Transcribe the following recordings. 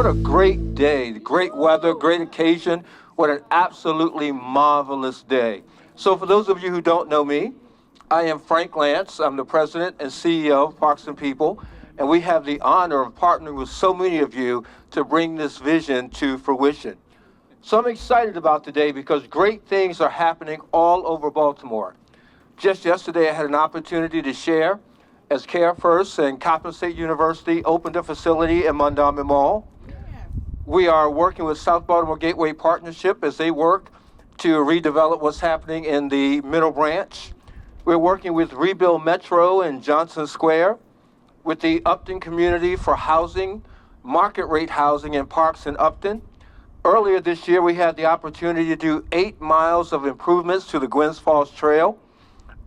What a great day, great weather, great occasion. What an absolutely marvelous day. So for those of you who don't know me, I am Frank Lance. I'm the president and CEO of Parks and People, and we have the honor of partnering with so many of you to bring this vision to fruition. So I'm excited about today because great things are happening all over Baltimore. Just yesterday, I had an opportunity to share as Care First and Coppin State University opened a facility in Mondawmin Mall. We are working with South Baltimore Gateway Partnership as they work to redevelop what's happening in the Middle Branch. We're working with Rebuild Metro in Johnson Square, with the Upton community for housing, market rate housing in parks in Upton. Earlier this year, we had the opportunity to do 8 miles of improvements to the Gwynns Falls Trail.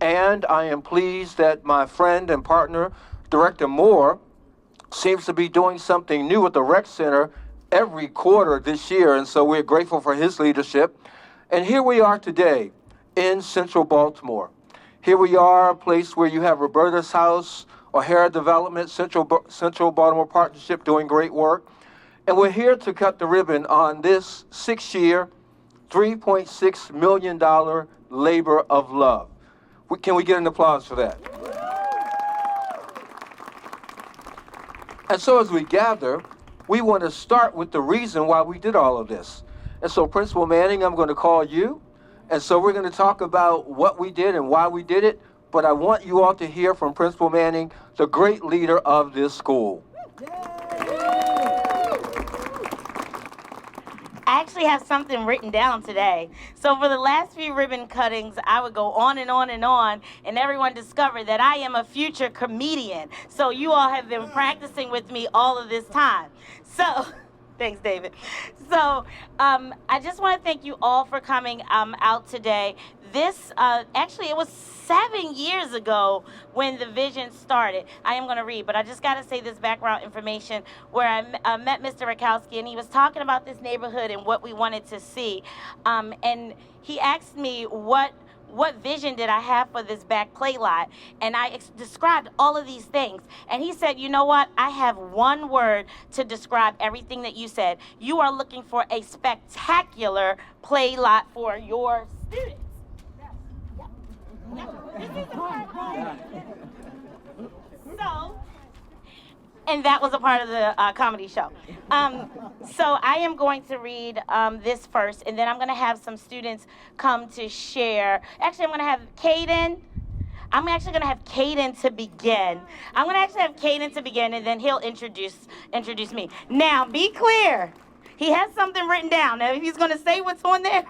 And I am pleased that my friend and partner, Director Moore, seems to be doing something new at the rec center every quarter this year. And so we're grateful for his leadership. And here we are today in Central Baltimore. Here we are, a place where you have Roberta's House, O'Hara Development, Central Baltimore Partnership doing great work. And we're here to cut the ribbon on this 6-year, $3.6 million labor of love. Can we get an applause for that? And so as we gather, we want to start with the reason why we did all of this. And so Principal Manning, I'm going to call you. And so we're going to talk about what we did and why we did it. But I want you all to hear from Principal Manning, the great leader of this school. I actually have something written down today. So for the last few ribbon cuttings, I would go on and on and on, and everyone discovered that I am a future comedian. So you all have been practicing with me all of this time. So, thanks, David. So I just want to thank you all for coming out today. This, actually, it was 7 years ago when the vision started. I am going to read, but I just got to say this background information where I met Mr. Rakowski, and he was talking about this neighborhood and what we wanted to see. And he asked me what vision did I have for this back play lot, and I described all of these things. And he said, you know what? I have one word to describe everything that you said. You are looking for a spectacular play lot for your students. So, and that was a part of the comedy show. So I am going to read this first, and then I'm going to have some students come to share. Actually, I'm going to have Caden. I'm actually going to have Caden to begin. I'm going to actually have Caden to begin, and then he'll introduce me. Now, be clear. He has something written down. Now, if he's going to say what's on there,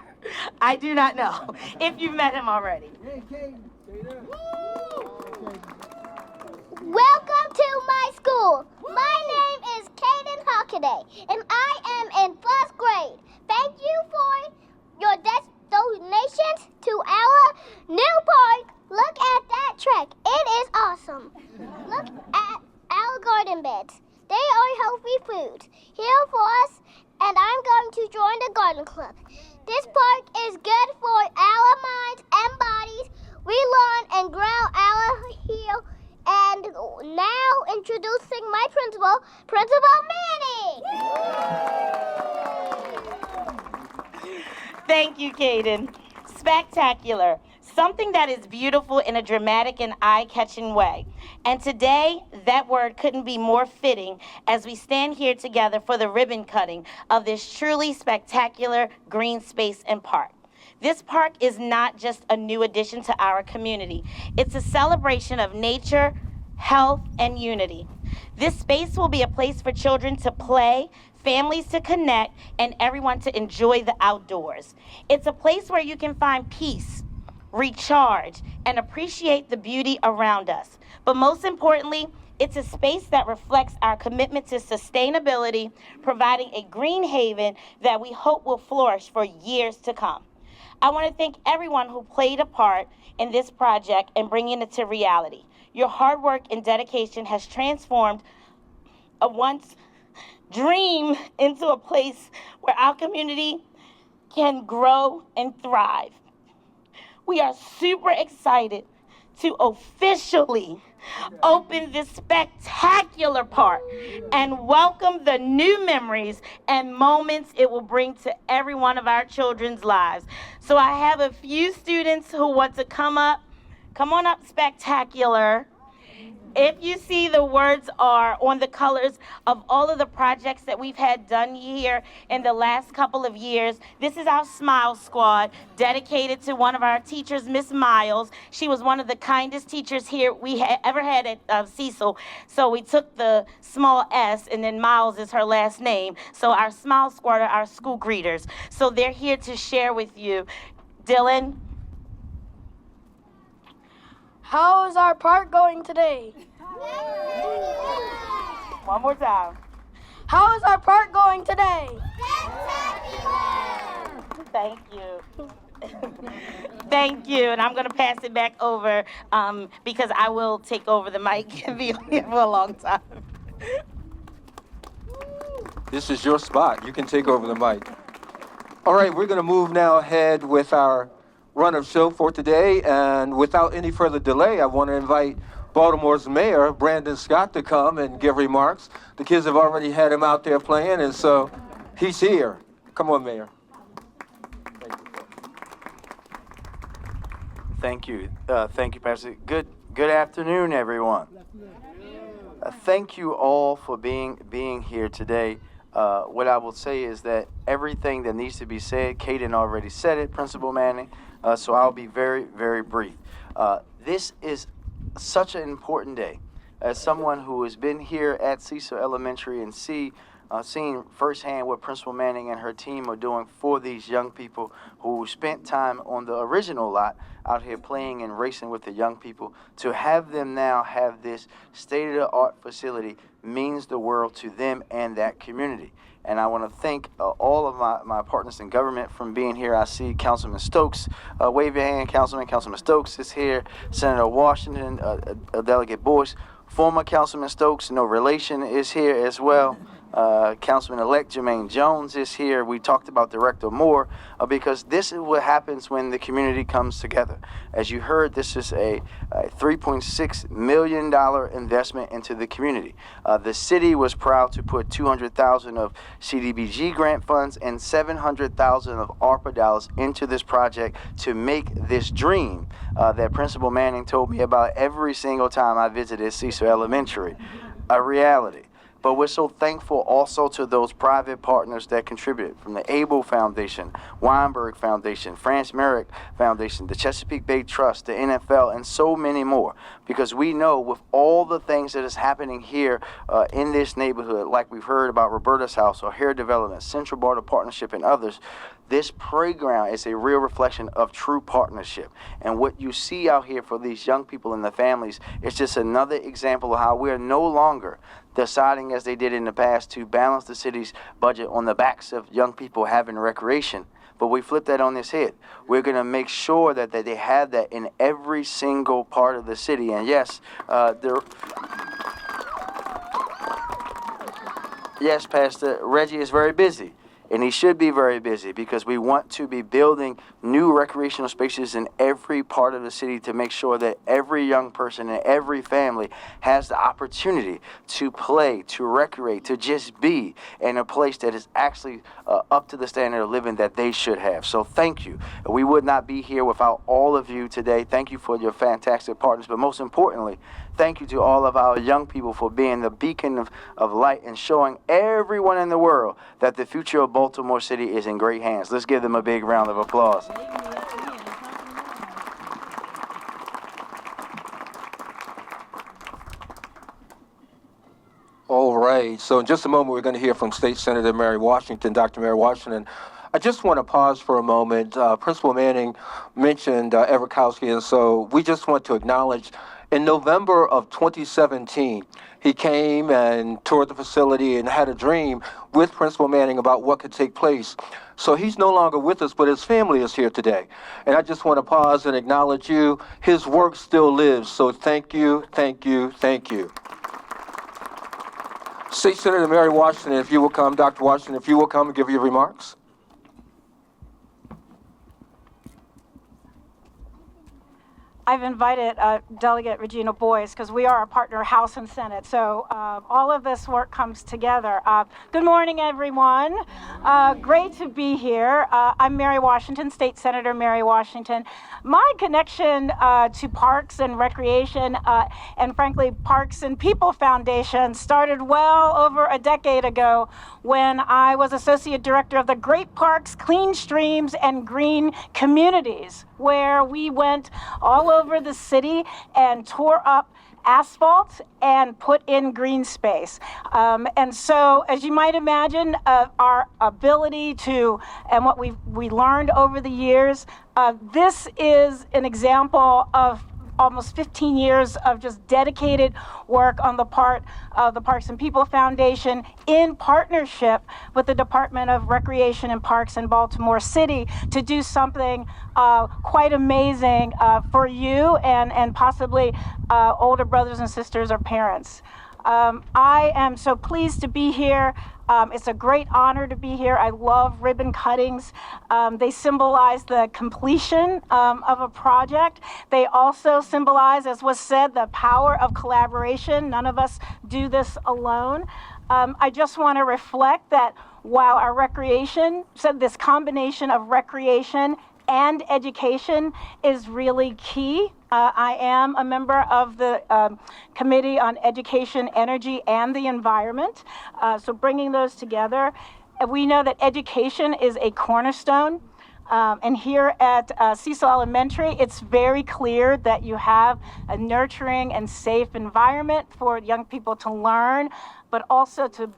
I do not know if you've met him already. Hey, Caden. Welcome to my school. My name is Caden Hockaday, and I am in 1st grade. Thank you for your donations to our new park. Look at that track. It is awesome. Look at our garden beds. They are healthy foods here for us, and I'm going to join the garden club. This park is good for our minds and bodies. We learn and grow our heel. And now introducing my principal, Principal Manning. Thank you, Caden. Spectacular. Something that is beautiful in a dramatic and eye-catching way. And today, that word couldn't be more fitting as we stand here together for the ribbon cutting of this truly spectacular green space and park. This park is not just a new addition to our community. It's a celebration of nature, health, and unity. This space will be a place for children to play, families to connect, and everyone to enjoy the outdoors. It's a place where you can find peace, recharge, and appreciate the beauty around us. But most importantly, it's a space that reflects our commitment to sustainability, providing a green haven that we hope will flourish for years to come. I want to thank everyone who played a part in this project and bringing it to reality. Your hard work and dedication has transformed a once dream into a place where our community can grow and thrive. We are super excited to officially open this spectacular park and welcome the new memories and moments it will bring to every one of our children's lives. So I have a few students who want to come up. Come on up, spectacular. If you see, the words are on the colors of all of the projects that we've had done here in the last couple of years. This is our Smile Squad, dedicated to one of our teachers, Miss Miles. She was one of the kindest teachers here we ever had at Cecil. So we took the small S, and then Miles is her last name. So our Smile Squad are our school greeters. So they're here to share with you. Dylan? How is our park going today? One more time. How is our park going today? Thank you. Thank you. And I'm going to pass it back over because I will take over the mic and be on here for a long time. This is your spot. You can take over the mic. All right, we're going to move now ahead with our run of show for today. And without any further delay, I want to invite Baltimore's mayor, Brandon Scott, to come and give remarks. The kids have already had him out there playing, and so he's here. Come on, Mayor. Thank you. Thank you, Pastor. Good afternoon, everyone. Thank you all for being here today. What I will say is that everything that needs to be said, Kaden already said it, Principal Manning, so I'll be very, very brief. This is such an important day. As someone who has been here at Cecil Elementary and seen firsthand what Principal Manning and her team are doing for these young people who spent time on the original lot out here playing and racing with the young people, to have them now have this state-of-the-art facility means the world to them and that community. And I want to thank all of my partners in government from being here. I see Councilman Stokes. Wave your hand, Councilman. Councilman Stokes is here. Senator Washington, Delegate Boyce. Former Councilman Stokes, no relation, is here as well. Councilman-elect Jermaine Jones is here. We talked about Director Moore because this is what happens when the community comes together. As you heard, this is a $3.6 million investment into the community. The city was proud to put $200,000 of CDBG grant funds and $700,000 of ARPA dollars into this project to make this dream that Principal Manning told me about every single time I visited Cecil Elementary a reality. But we're so thankful also to those private partners that contributed, from the Able Foundation, Weinberg Foundation, France Merrick Foundation, the Chesapeake Bay Trust, the NFL, and so many more. Because we know with all the things that is happening here in this neighborhood, like we've heard about Roberta's House or Hair Development, Central Barter Partnership, and others, this playground is a real reflection of true partnership. And what you see out here for these young people and the families is just another example of how we're no longer deciding, as they did in the past, to balance the city's budget on the backs of young people having recreation. But we flip that on this head. We're going to make sure that they have that in every single part of the city. And yes, yes, Pastor Reggie is very busy. And he should be very busy because we want to be building new recreational spaces in every part of the city to make sure that every young person and every family has the opportunity to play, to recreate, to just be in a place that is actually up to the standard of living that they should have. So thank you. We would not be here without all of you today. Thank you for your fantastic partners. But most importantly, thank you to all of our young people for being the beacon of light and showing everyone in the world that the future of Baltimore City is in great hands. Let's give them a big round of applause. All right, so in just a moment, we're going to hear from State Senator Mary Washington, Dr. Mary Washington. I just want to pause for a moment. Principal Manning mentioned Everkowski, and so we just want to acknowledge in November of 2017, he came and toured the facility and had a dream with Principal Manning about what could take place. So he's no longer with us, but his family is here today. And I just want to pause and acknowledge you. His work still lives, so thank you, thank you, thank you. State Senator Mary Washington, if you will come, Dr. Washington, if you will come and give your remarks. I've invited Delegate Regina Boyce because we are a partner House and Senate. So all of this work comes together. Good morning, everyone. Great to be here. I'm Mary Washington, State Senator Mary Washington. My connection to Parks and Recreation and frankly Parks and People Foundation started well over a decade ago when I was Associate Director of the Great Parks, Clean Streams, and Green Communities, where we went all over the city and tore up asphalt and put in green space. And so, as you might imagine, our ability to, and what we learned over the years, this is an example of almost 15 years of just dedicated work on the part of the Parks and People Foundation in partnership with the Department of Recreation and Parks in Baltimore City to do something quite amazing for you and possibly older brothers and sisters or parents. I am so pleased to be here. It's a great honor to be here. I love ribbon cuttings. They symbolize the completion of a project. They also symbolize, as was said, the power of collaboration. None of us do this alone. I just want to reflect that while our recreation, so this combination of recreation and education is really key. I am a member of the Committee on Education, Energy, and the Environment. So bringing those together, we know that education is a cornerstone. And here at Cecil Elementary, it's very clear that you have a nurturing and safe environment for young people to learn, but also to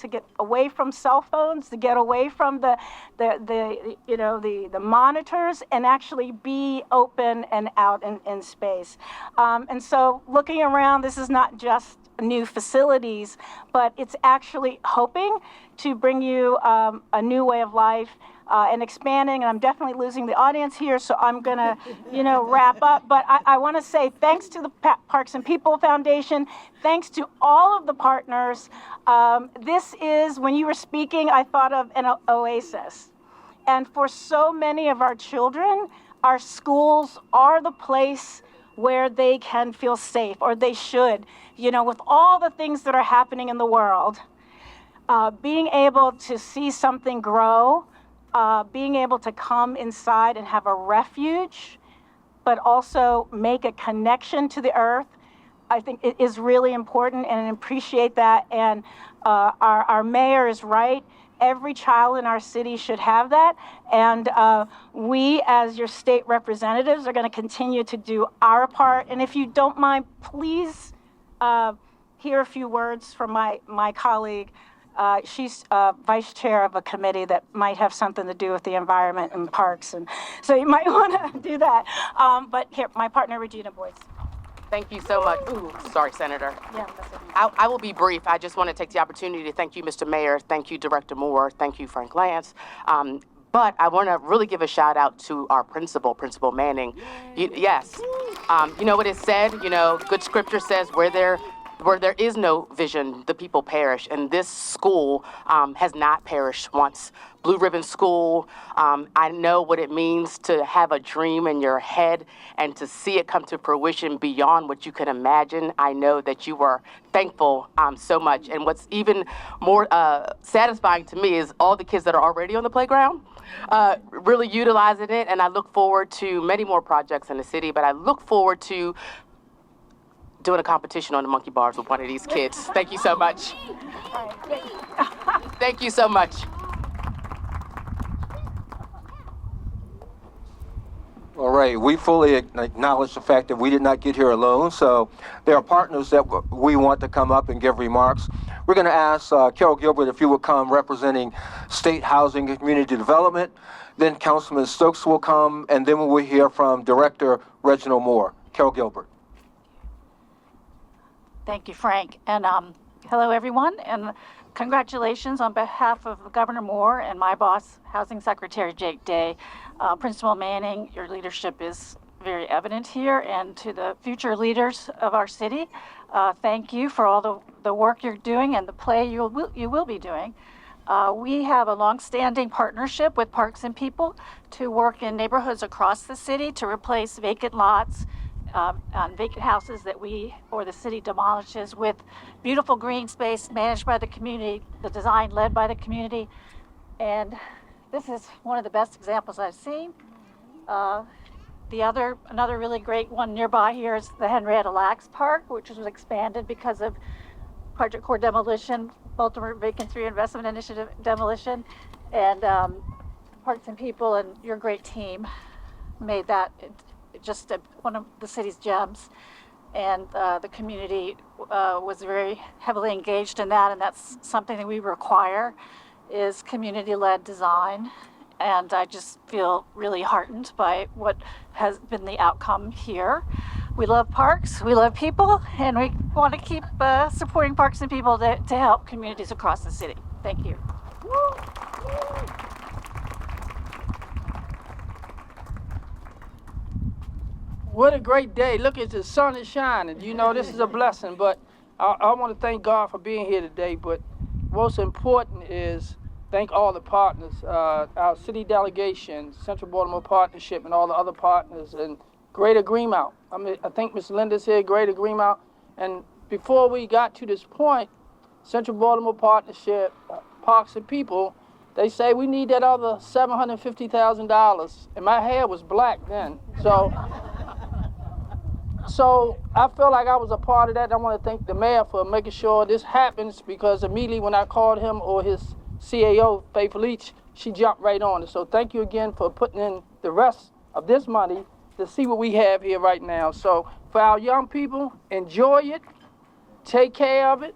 get away from cell phones, to get away from the monitors, and actually be open and out in space. And so, looking around, this is not just new facilities, but it's actually hoping to bring you a new way of life. And expanding, and I'm definitely losing the audience here, so I'm gonna, wrap up. But I want to say thanks to the Parks and People Foundation, thanks to all of the partners. This is, when you were speaking, I thought of an oasis. And for so many of our children, our schools are the place where they can feel safe, or they should, with all the things that are happening in the world. Being able to see something grow, being able to come inside and have a refuge, but also make a connection to the earth, I think it is really important, and I appreciate that. And our mayor is right. Every child in our city should have that. And we, as your state representatives, are going to continue to do our part. And if you don't mind, please hear a few words from my colleague. She's vice chair of a committee that might have something to do with the environment and parks, and so you might want to do that. But here, my partner, Regina Boyce. Thank you so much. Ooh, sorry, Senator. Yeah, that's it. I will be brief. I just want to take the opportunity to thank you, Mr. Mayor. Thank you, Director Moore. Thank you, Frank Lance. But I want to really give a shout out to our principal, Principal Manning. Yes. You know what it said? Good scripture says, where there is no vision, the people perish. And this school has not perished once. Blue Ribbon School, I know what it means to have a dream in your head and to see it come to fruition beyond what you could imagine. I know that you were thankful so much. And what's even more satisfying to me is all the kids that are already on the playground, really utilizing it. And I look forward to many more projects in the city, but I look forward to doing a competition on the monkey bars with one of these kids. Thank you so much. Thank you so much. All right, we fully acknowledge the fact that we did not get here alone, so there are partners that we want to come up and give remarks. We're going to ask Carol Gilbert if you would come representing State Housing and Community Development, then Councilman Stokes will come, and then we will hear from Director Reginald Moore. Carol Gilbert. Thank you, Frank. And hello, everyone. And congratulations on behalf of Governor Moore and my boss, Housing Secretary Jake Day. Principal Manning, your leadership is very evident here. And to the future leaders of our city, thank you for all the work you're doing and the play you will be doing. We have a long-standing partnership with Parks and People to work in neighborhoods across the city to replace vacant lots on vacant houses that we or the city demolishes with beautiful green space managed by the community, the design led by the community. And this is one of the best examples I've seen. Another really great one nearby here is the Henrietta Lacks Park, which was expanded because of Project Core demolition, Baltimore Vacancy Reinvestment Initiative demolition, and Parks and People and your great team made that just one of the city's gems. And the community was very heavily engaged in that, and that's something that we require is community-led design. And I just feel really heartened by what has been the outcome here. We love parks, we love people, and we want to keep supporting parks and people to help communities across the city. Thank you. What a great day. Look, the sun is shining. You know, this is a blessing, but I want to thank God for being here today. But most important is thank all the partners, our city delegation, Central Baltimore Partnership, and all the other partners, and Greater Greenmount. I think Ms. Linda's here, Greater Greenmount. And before we got to this point, Central Baltimore Partnership, Parks and People, they say we need that other $750,000. And my hair was black then. So I feel like I was a part of that. I want to thank the mayor for making sure this happens, because immediately when I called him or his CAO, Faith Leach, she jumped right on it. So thank you again for putting in the rest of this money to see what we have here right now. So for our young people, enjoy it, take care of it.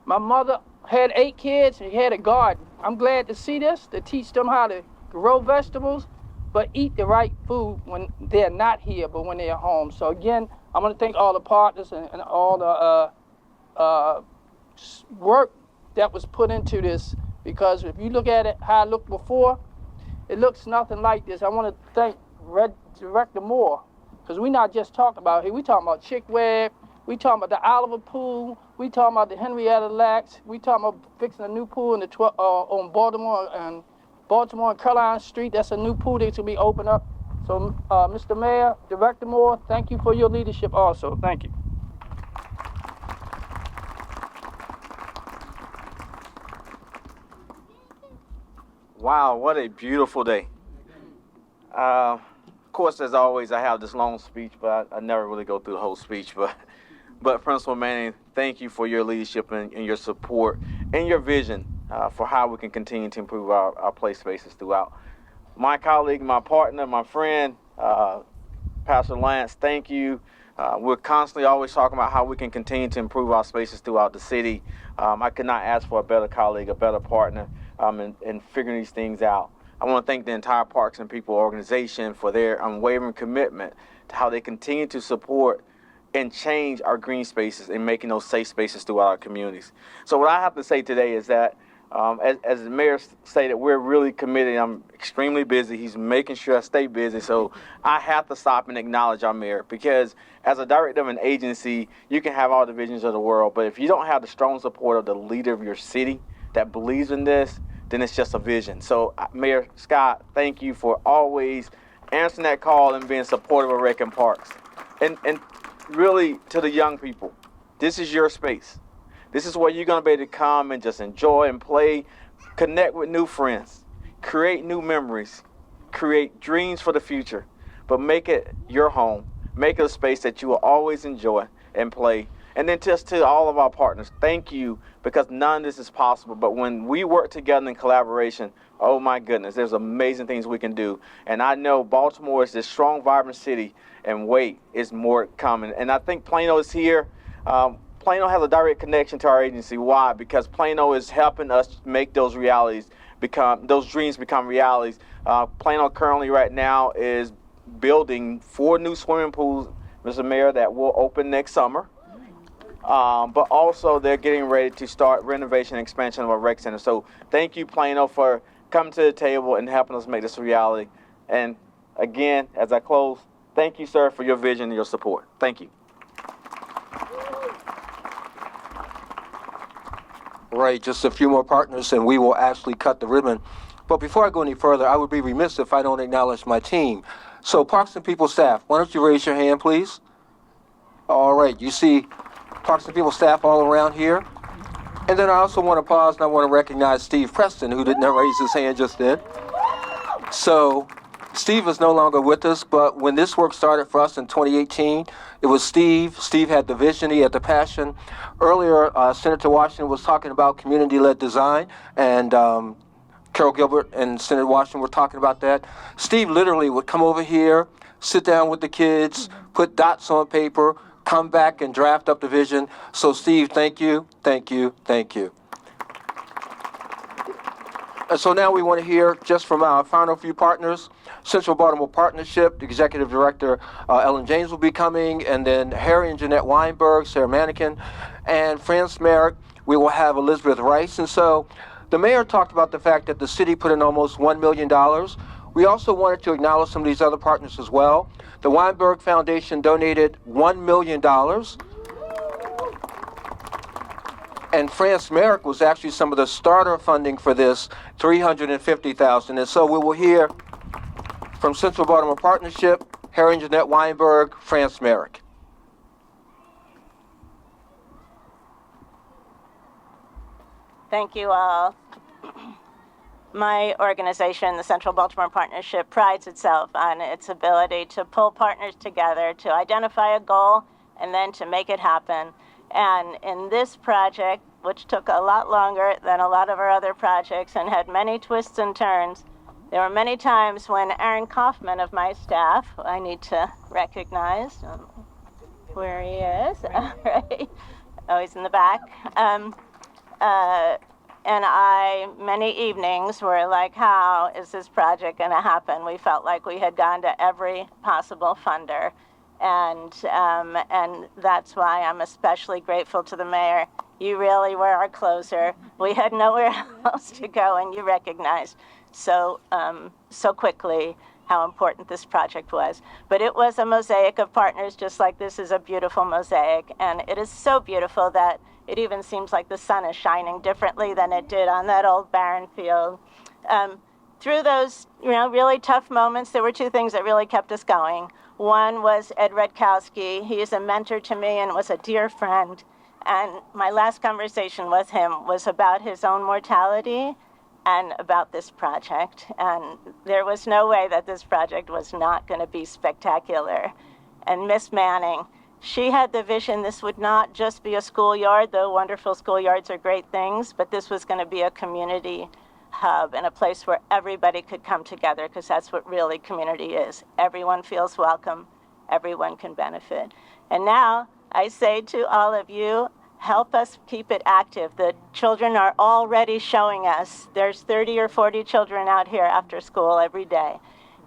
My mother had 8 kids and she had a garden. I'm glad to see this, to teach them how to grow vegetables, but eat the right food when they're not here, but when they're home. So again, I want to thank all the partners and all the work that was put into this, because if you look at it how it looked before, it looks nothing like this. I want to thank Director Moore, because we're not just talking about here. We're talking about Chick Webb, we talking about the Oliver Pool, we talking about the Henrietta Lacks, we talking about fixing a new pool in the on Baltimore and Caroline Street. That's a new pool that's going to be opened up. So, Mr. Mayor, Director Moore, thank you for your leadership also. Thank you. Wow, what a beautiful day. Of course, as always, I have this long speech, but I never really go through the whole speech. But Principal Manning, thank you for your leadership and your support and your vision for how we can continue to improve our play spaces throughout. My colleague, my partner, my friend, Pastor Lance, thank you. We're constantly always talking about how we can continue to improve our spaces throughout the city. I could not ask for a better colleague, a better partner in figuring these things out. I want to thank the entire Parks and People organization for their unwavering commitment to how they continue to support and change our green spaces and making those safe spaces throughout our communities. So what I have to say today is that as the mayor stated, we're really committed. I'm extremely busy. He's making sure I stay busy. So I have to stop and acknowledge our mayor, because as a director of an agency, you can have all the visions of the world, but if you don't have the strong support of the leader of your city that believes in this, then it's just a vision. So Mayor Scott, thank you for always answering that call and being supportive of Rec and Parks. And really, to the young people, this is your space. This is where you're going to be able to come and just enjoy and play, connect with new friends, create new memories, create dreams for the future, but make it your home. Make it a space that you will always enjoy and play. And then just to all of our partners, thank you, because none of this is possible. But when we work together in collaboration, oh my goodness, there's amazing things we can do. And I know Baltimore is this strong, vibrant city, and wait, is more coming. And I think Plano is here. Plano has a direct connection to our agency. Why? Because Plano is helping us make those dreams become realities. Plano currently right now is building 4 new swimming pools, Mr. Mayor, that will open next summer. But also they're getting ready to start renovation and expansion of our rec center. So thank you, Plano, for coming to the table and helping us make this a reality. And again, as I close, thank you, sir, for your vision and your support. Thank you. Right, just a few more partners and we will actually cut the ribbon. But before I go any further, I would be remiss if I don't acknowledge my team. So Parks and People staff, why don't you raise your hand, please? All right, you see Parks and People staff all around here. And then I also want to pause and I want to recognize Steve Preston, who didn't raise his hand just then. So Steve is no longer with us, but when this work started for us in 2018, it was Steve. Steve had the vision, he had the passion. Earlier, Senator Washington was talking about community-led design, and Carol Gilbert and Senator Washington were talking about that. Steve literally would come over here, sit down with the kids, put dots on paper, come back and draft up the vision. So Steve, thank you, thank you, thank you. And so now we want to hear just from our final few partners. Central Baltimore Partnership, the Executive Director Ellen James will be coming, and then Harry and Jeanette Weinberg, Sarah Manikin, and France Merrick. We will have Elizabeth Rice. And so the mayor talked about the fact that the city put in almost $1 million. We also wanted to acknowledge some of these other partners as well. The Weinberg Foundation donated $1 million. And France Merrick was actually some of the starter funding for this, $350,000. And so we will hear from Central Baltimore Partnership, Harry and Jeanette Weinberg, France Merrick. Thank you all. My organization, the Central Baltimore Partnership, prides itself on its ability to pull partners together to identify a goal and then to make it happen. And in this project, which took a lot longer than a lot of our other projects and had many twists and turns, there were many times when Aaron Kaufman of my staff, who I need to recognize where he is, right? Oh, he's in the back. And I, many evenings, were like, how is this project going to happen? We felt like we had gone to every possible funder. And that's why I'm especially grateful to the mayor. You really were our closer. We had nowhere else to go, and you recognized so quickly how important this project was. But it was a mosaic of partners, just like this is a beautiful mosaic. And it is so beautiful that it even seems like the sun is shining differently than it did on that old barren field. Through those, really tough moments, there were two things that really kept us going. One was Ed Redkowski. He is a mentor to me and was a dear friend. And my last conversation with him was about his own mortality and about this project. And there was no way that this project was not going to be spectacular. And Miss Manning, she had the vision this would not just be a schoolyard, though wonderful schoolyards are great things, but this was going to be a community hub and a place where everybody could come together, because that's what really community is. Everyone feels welcome. Everyone can benefit. And now I say to all of you, help us keep it active. The children are already showing us. There's 30 or 40 children out here after school every day.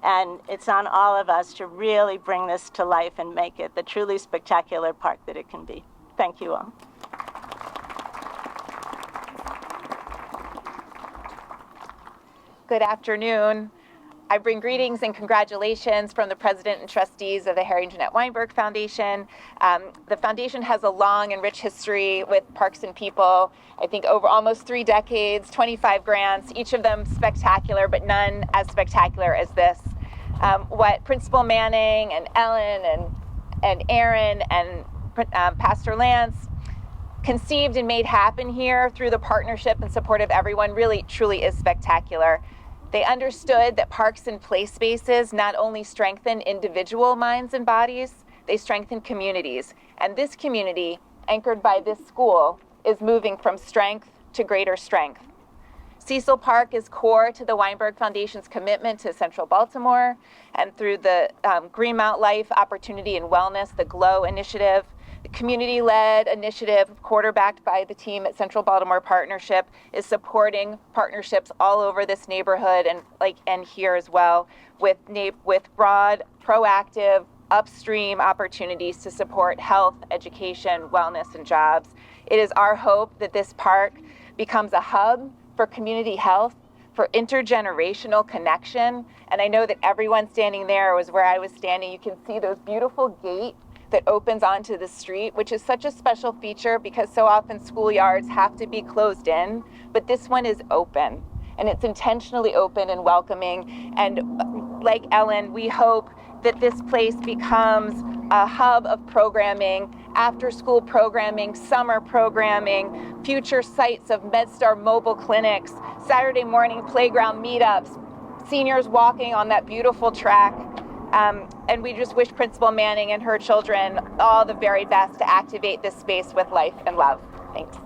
And it's on all of us to really bring this to life and make it the truly spectacular park that it can be. Thank you all. Good afternoon. I bring greetings and congratulations from the president and trustees of the Harry and Jeanette Weinberg Foundation. The foundation has a long and rich history with Parks and People. I think over almost 3 decades, 25 grants, each of them spectacular, but none as spectacular as this. What Principal Manning and Ellen and Aaron and Pastor Lance conceived and made happen here through the partnership and support of everyone really, truly is spectacular. They understood that parks and play spaces not only strengthen individual minds and bodies, they strengthen communities. And this community, anchored by this school, is moving from strength to greater strength. Cecil Park is core to the Weinberg Foundation's commitment to Central Baltimore, and through the Greenmount Life Opportunity and Wellness, the GLOW initiative, the community-led initiative quarterbacked by the team at Central Baltimore Partnership is supporting partnerships all over this neighborhood and here as well with broad, proactive, upstream opportunities to support health, education, wellness, and jobs. It is our hope that this park becomes a hub for community health, for intergenerational connection. And I know that everyone standing there was where I was standing. You can see those beautiful gates that opens onto the street, which is such a special feature because so often schoolyards have to be closed in, but this one is open, and it's intentionally open and welcoming. And like Ellen, we hope that this place becomes a hub of programming, after-school programming, summer programming, future sites of MedStar mobile clinics, Saturday morning playground meetups, seniors walking on that beautiful track. And we just wish Principal Manning and her children all the very best to activate this space with life and love. Thanks.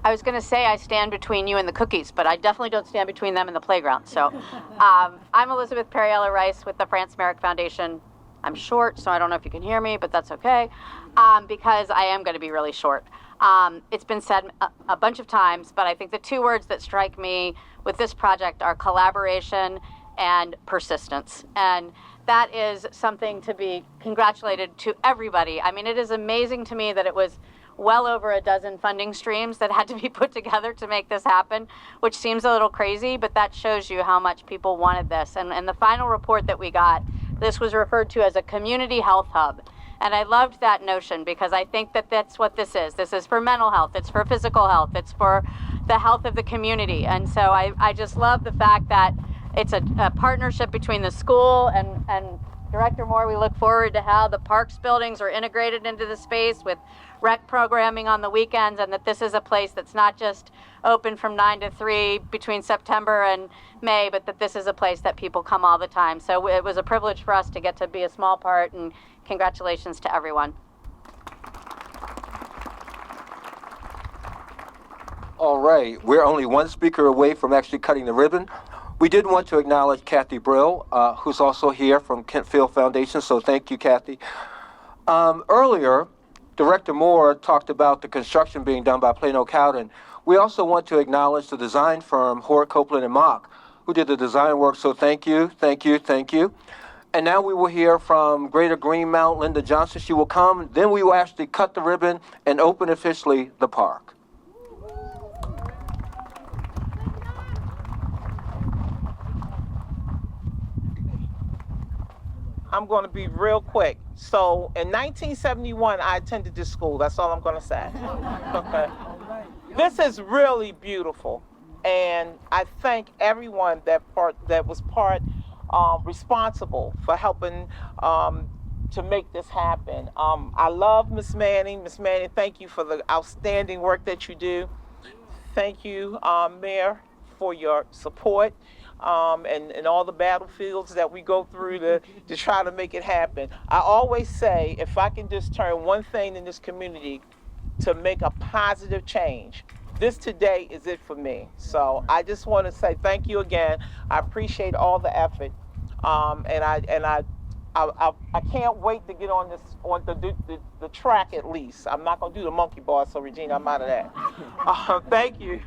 I was going to say I stand between you and the cookies, but I definitely don't stand between them and the playground. So I'm Elizabeth Perriella Rice with the France Merrick Foundation. I'm short, so I don't know if you can hear me, but that's okay, because I am going to be really short. It's been said a bunch of times, but I think the two words that strike me with this project are collaboration and persistence. And that is something to be congratulated to everybody. I mean, it is amazing to me that it was well over a dozen funding streams that had to be put together to make this happen, which seems a little crazy, but that shows you how much people wanted this. And the final report that we got, this was referred to as a community health hub. And I loved that notion because I think that that's what this is. This is for mental health, it's for physical health, it's for the health of the community. And so I just love the fact that it's a partnership between the school and Director Moore. We look forward to how the parks buildings are integrated into the space with rec programming on the weekends, and that this is a place that's not just open from 9 to 3 between September and May, but that this is a place that people come all the time. So it was a privilege for us to get to be a small part, and congratulations to everyone. All right, we're only one speaker away from actually cutting the ribbon. We did want to acknowledge Kathy Brill, who's also here from Kentfield Foundation, so thank you, Kathy. Earlier, Director Moore talked about the construction being done by Plano Cowden. We also want to acknowledge the design firm, Hort, Copeland, and Mock, who did the design work, so thank you, thank you, thank you. And now we will hear from Greater Greenmount, Linda Johnson. She will come, then we will actually cut the ribbon and open officially the park. I'm going to be real quick. So in 1971, I attended this school. That's all I'm going to say. Okay. This is really beautiful, and I thank everyone that was responsible for helping to make this happen. I love Miss Manning. Miss Manning, thank you for the outstanding work that you do. Thank you, Mayor, for your support. And all the battlefields that we go through to try to make it happen. I always say, if I can just turn one thing in this community to make a positive change, this today is it for me. So I just want to say thank you again. I appreciate all the effort, and I can't wait to get on the track at least. I'm not gonna do the monkey bar, so Regina, I'm out of that. Thank you.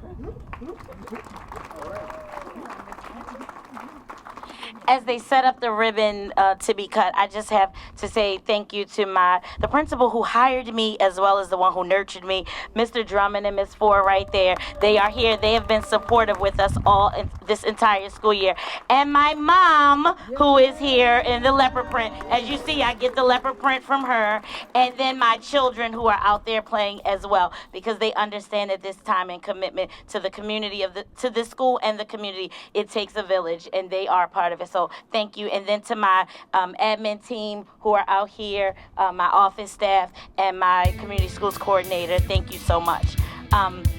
As they set up the ribbon to be cut, I just have to say thank you to the principal who hired me, as well as the one who nurtured me, Mr. Drummond and Miss Ford right there. They are here. They have been supportive with us all in this entire school year. And my mom, who is here in the leopard print. As you see, I get the leopard print from her. And then my children who are out there playing as well, because they understand at this time and commitment to the community to the school and the community, it takes a village, and they are part of it. So thank you. And then to my admin team who are out here, my office staff, and my community schools coordinator, thank you so much.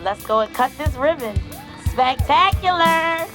Let's go and cut this ribbon. Spectacular.